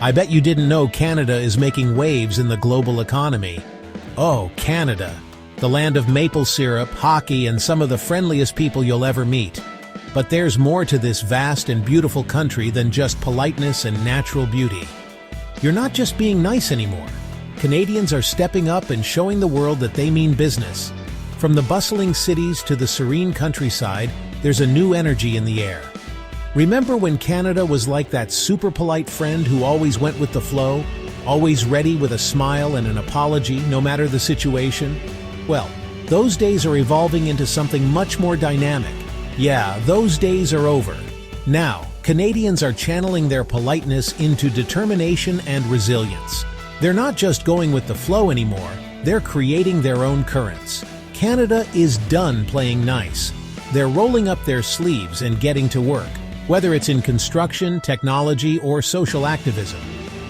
I bet you didn't know Canada is making waves in the global economy. Oh, Canada, the land of maple syrup, hockey, and some of the friendliest people you'll ever meet. But there's more to this vast and beautiful country than just politeness and natural beauty. You're not just being nice anymore. Canadians are stepping up and showing the world that they mean business. From the bustling cities to the serene countryside, there's a new energy in the air. Remember when Canada was like that super polite friend who always went with the flow, always ready with a smile and an apology no matter the situation? Well, those days are evolving into something much more dynamic. Yeah, those days are over. Now, Canadians are channeling their politeness into determination and resilience. They're not just going with the flow anymore, they're creating their own currents. Canada is done playing nice. They're rolling up their sleeves and getting to work, whether it's in construction, technology, or social activism.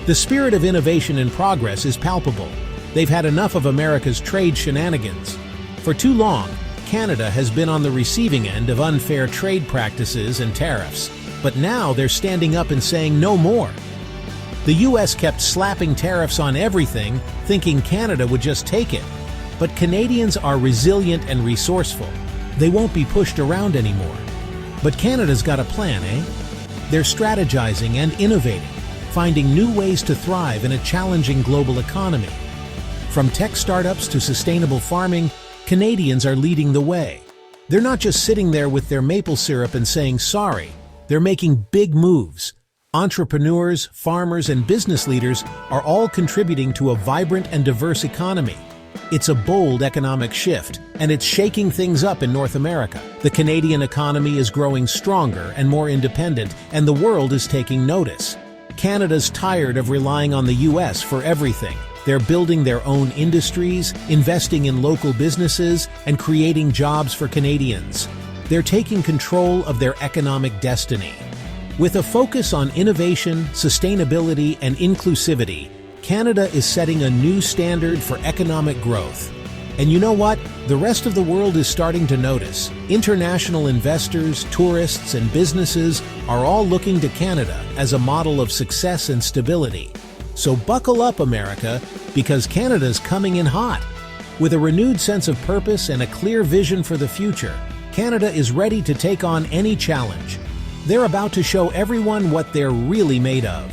The spirit of innovation and progress is palpable. They've had enough of America's trade shenanigans. For too long, Canada has been on the receiving end of unfair trade practices and tariffs, but now they're standing up and saying no more. The US kept slapping tariffs on everything, thinking Canada would just take it. But Canadians are resilient and resourceful. They won't be pushed around anymore. But Canada's got a plan, eh? They're strategizing and innovating, finding new ways to thrive in a challenging global economy. From tech startups to sustainable farming, Canadians are leading the way. They're not just sitting there with their maple syrup and saying sorry. They're making big moves. Entrepreneurs, farmers, and business leaders are all contributing to a vibrant and diverse economy. It's a bold economic shift, and it's shaking things up in North America. The Canadian economy is growing stronger and more independent, and the world is taking notice. Canada's tired of relying on the US for everything. They're building their own industries, investing in local businesses, and creating jobs for Canadians. They're taking control of their economic destiny. With a focus on innovation, sustainability, and inclusivity, Canada is setting a new standard for economic growth. And you know what? The rest of the world is starting to notice. International investors, tourists, and businesses are all looking to Canada as a model of success and stability. So buckle up, America, because Canada's coming in hot. With a renewed sense of purpose and a clear vision for the future, Canada is ready to take on any challenge. They're about to show everyone what they're really made of.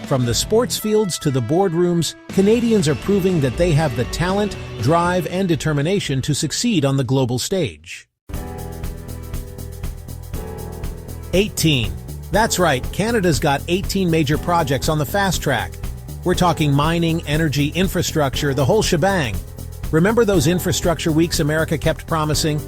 From the sports fields to the boardrooms, Canadians are proving that they have the talent, drive, and determination to succeed on the global stage. 18. That's right, Canada's got 18 major projects on the fast track. We're talking mining, energy, infrastructure, the whole shebang. Remember those infrastructure weeks America kept promising?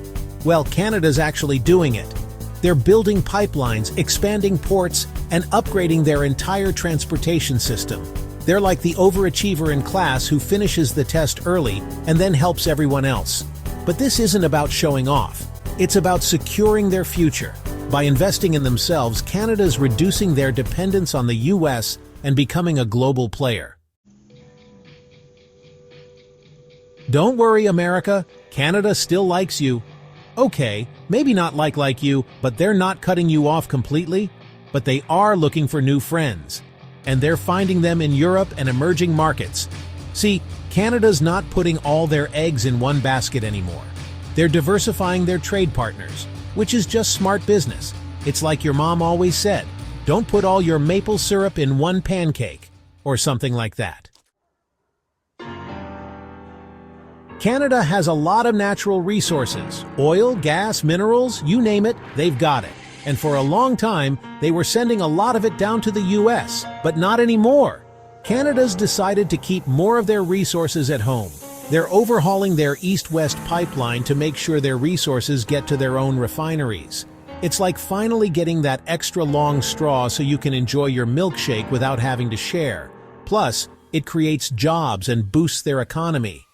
Well, Canada's actually doing it. They're building pipelines, expanding ports, and upgrading their entire transportation system. They're like the overachiever in class who finishes the test early and then helps everyone else. But this isn't about showing off. It's about securing their future. By investing in themselves, Canada's reducing their dependence on the US and becoming a global player. Don't worry, America. Canada still likes you. Okay, maybe not like you, but they're not cutting you off completely. But they are looking for new friends. And they're finding them in Europe and emerging markets. See, Canada's not putting all their eggs in one basket anymore. They're diversifying their trade partners, which is just smart business. It's like your mom always said, don't put all your maple syrup in one pancake, or something like that. Canada has a lot of natural resources. Oil, gas, minerals, you name it, they've got it. And for a long time, they were sending a lot of it down to the US, but not anymore. Canada's decided to keep more of their resources at home. They're overhauling their east-west pipeline to make sure their resources get to their own refineries. It's like finally getting that extra long straw so you can enjoy your milkshake without having to share. Plus, it creates jobs and boosts their economy.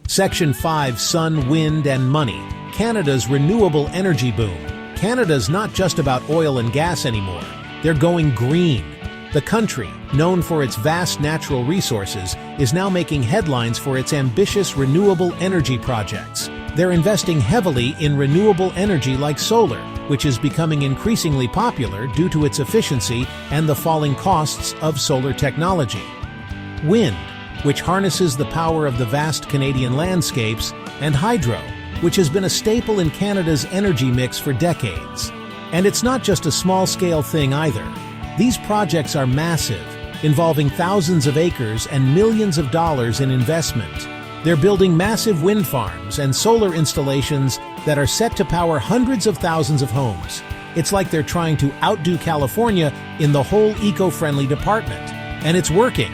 Section 5: Sun, Wind, and Money. Canada's renewable energy boom. Canada's not just about oil and gas anymore. They're going green. The country, known for its vast natural resources, is now making headlines for its ambitious renewable energy projects. They're investing heavily in renewable energy like solar, which is becoming increasingly popular due to its efficiency and the falling costs of solar technology. Wind, which harnesses the power of the vast Canadian landscapes, and hydro, which has been a staple in Canada's energy mix for decades. And it's not just a small-scale thing either. These projects are massive, involving thousands of acres and millions of dollars in investment. They're building massive wind farms and solar installations that are set to power hundreds of thousands of homes. It's like they're trying to outdo California in the whole eco-friendly department. And it's working.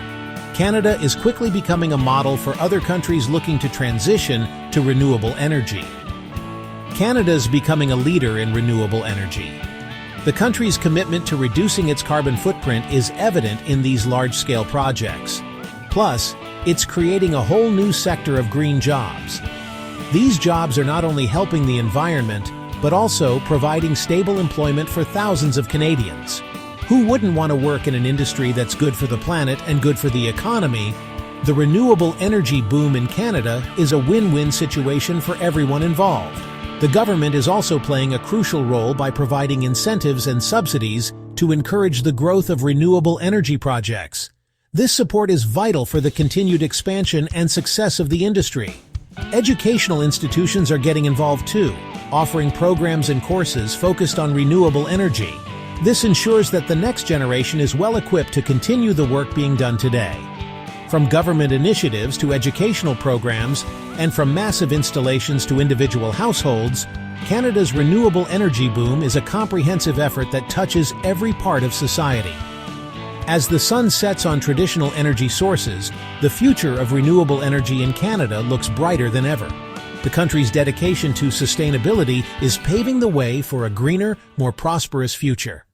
Canada is quickly becoming a model for other countries looking to transition to renewable energy. Canada's becoming a leader in renewable energy. The country's commitment to reducing its carbon footprint is evident in these large-scale projects. Plus, it's creating a whole new sector of green jobs. These jobs are not only helping the environment, but also providing stable employment for thousands of Canadians. Who wouldn't want to work in an industry that's good for the planet and good for the economy? The renewable energy boom in Canada is a win-win situation for everyone involved. The government is also playing a crucial role by providing incentives and subsidies to encourage the growth of renewable energy projects. This support is vital for the continued expansion and success of the industry. Educational institutions are getting involved too, offering programs and courses focused on renewable energy. This ensures that the next generation is well equipped to continue the work being done today. From government initiatives to educational programs, and from massive installations to individual households, Canada's renewable energy boom is a comprehensive effort that touches every part of society. As the sun sets on traditional energy sources, the future of renewable energy in Canada looks brighter than ever. The country's dedication to sustainability is paving the way for a greener, more prosperous future.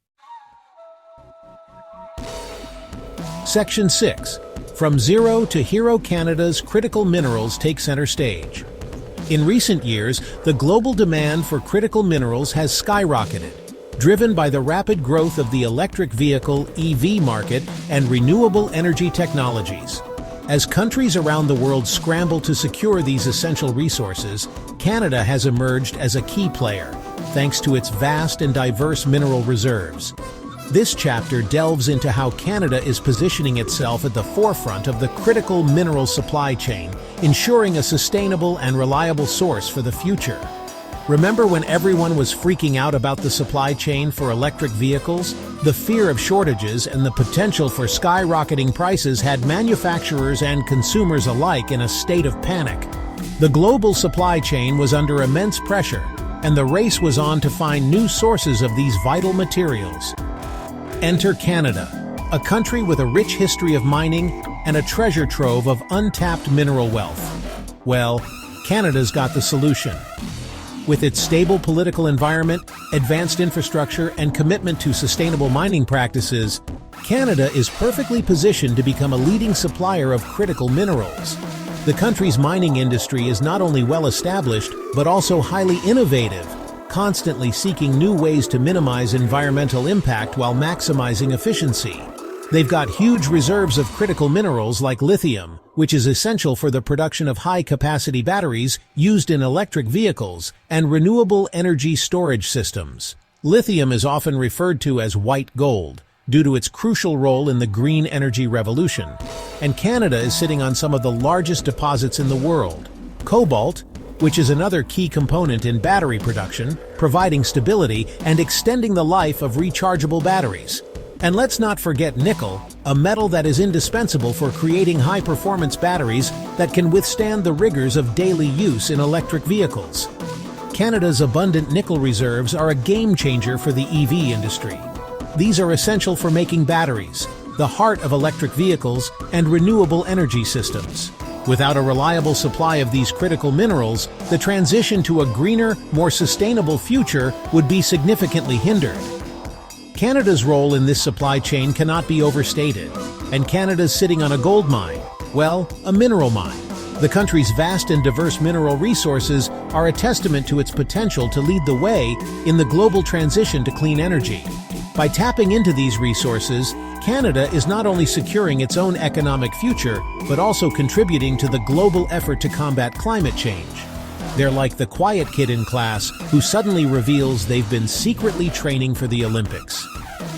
Section 6. From Zero to Hero, Canada's critical minerals take center stage. In recent years, the global demand for critical minerals has skyrocketed, driven by the rapid growth of the electric vehicle (EV) market and renewable energy technologies. As countries around the world scramble to secure these essential resources, Canada has emerged as a key player, thanks to its vast and diverse mineral reserves. This chapter delves into how Canada is positioning itself at the forefront of the critical mineral supply chain, ensuring a sustainable and reliable source for the future. Remember when everyone was freaking out about the supply chain for electric vehicles? The fear of shortages and the potential for skyrocketing prices had manufacturers and consumers alike in a state of panic. The global supply chain was under immense pressure, and the race was on to find new sources of these vital materials. Enter Canada, a country with a rich history of mining and a treasure trove of untapped mineral wealth. Well, Canada's got the solution. With its stable political environment, advanced infrastructure, and commitment to sustainable mining practices, Canada is perfectly positioned to become a leading supplier of critical minerals. The country's mining industry is not only well established, but also highly innovative, constantly seeking new ways to minimize environmental impact while maximizing efficiency. They've got huge reserves of critical minerals like lithium, which is essential for the production of high-capacity batteries used in electric vehicles, and renewable energy storage systems. Lithium is often referred to as white gold, due to its crucial role in the green energy revolution. And Canada is sitting on some of the largest deposits in the world. Cobalt, which is another key component in battery production, providing stability and extending the life of rechargeable batteries. And let's not forget nickel, a metal that is indispensable for creating high-performance batteries that can withstand the rigors of daily use in electric vehicles. Canada's abundant nickel reserves are a game-changer for the EV industry. These are essential for making batteries, the heart of electric vehicles, and renewable energy systems. Without a reliable supply of these critical minerals, the transition to a greener, more sustainable future would be significantly hindered. Canada's role in this supply chain cannot be overstated, and Canada's sitting on a gold mine, well, a mineral mine. The country's vast and diverse mineral resources are a testament to its potential to lead the way in the global transition to clean energy. By tapping into these resources, Canada is not only securing its own economic future, but also contributing to the global effort to combat climate change. They're like the quiet kid in class who suddenly reveals they've been secretly training for the Olympics.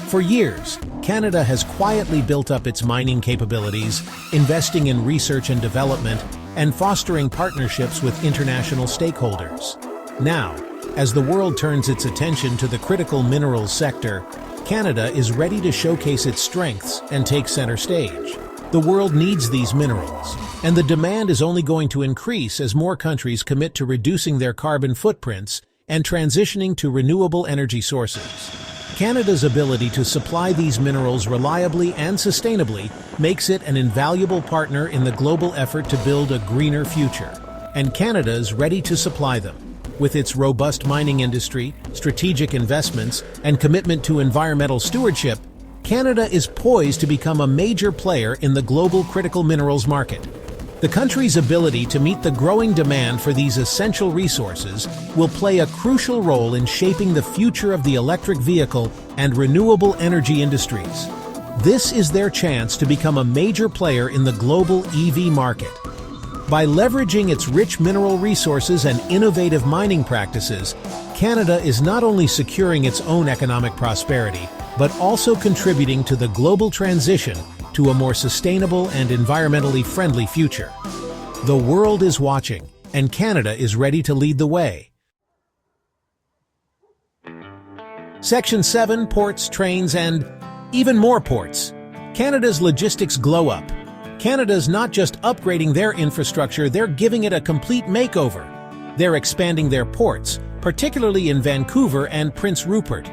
For years, Canada has quietly built up its mining capabilities, investing in research and development, and fostering partnerships with international stakeholders. Now, as the world turns its attention to the critical minerals sector, Canada is ready to showcase its strengths and take center stage. The world needs these minerals, and the demand is only going to increase as more countries commit to reducing their carbon footprints and transitioning to renewable energy sources. Canada's ability to supply these minerals reliably and sustainably makes it an invaluable partner in the global effort to build a greener future. And Canada is ready to supply them. With its robust mining industry, strategic investments, and commitment to environmental stewardship, Canada is poised to become a major player in the global critical minerals market. The country's ability to meet the growing demand for these essential resources will play a crucial role in shaping the future of the electric vehicle and renewable energy industries. This is their chance to become a major player in the global EV market. By leveraging its rich mineral resources and innovative mining practices, Canada is not only securing its own economic prosperity, but also contributing to the global transition to a more sustainable and environmentally friendly future. The world is watching, and Canada is ready to lead the way. Section 7, Ports, Trains, and even more ports. Canada's logistics glow up. Canada's not just upgrading their infrastructure, they're giving it a complete makeover. They're expanding their ports, particularly in Vancouver and Prince Rupert.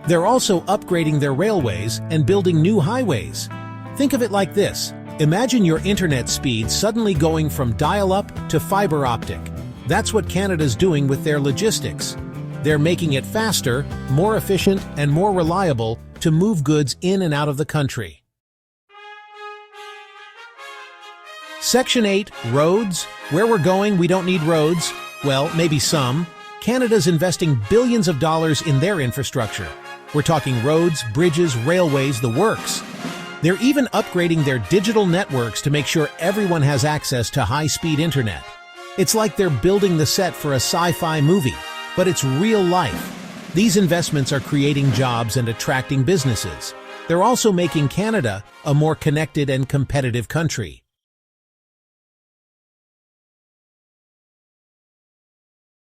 They're also upgrading their railways and building new highways. Think of it like this. Imagine your internet speed suddenly going from dial-up to fiber optic. That's what Canada's doing with their logistics. They're making it faster, more efficient, and more reliable to move goods in and out of the country. Section 8, Roads. Where we're going, we don't need roads. Well, maybe some. Canada's investing billions of dollars in their infrastructure. We're talking roads, bridges, railways, the works. They're even upgrading their digital networks to make sure everyone has access to high-speed internet. It's like they're building the set for a sci-fi movie, but it's real life. These investments are creating jobs and attracting businesses. They're also making Canada a more connected and competitive country.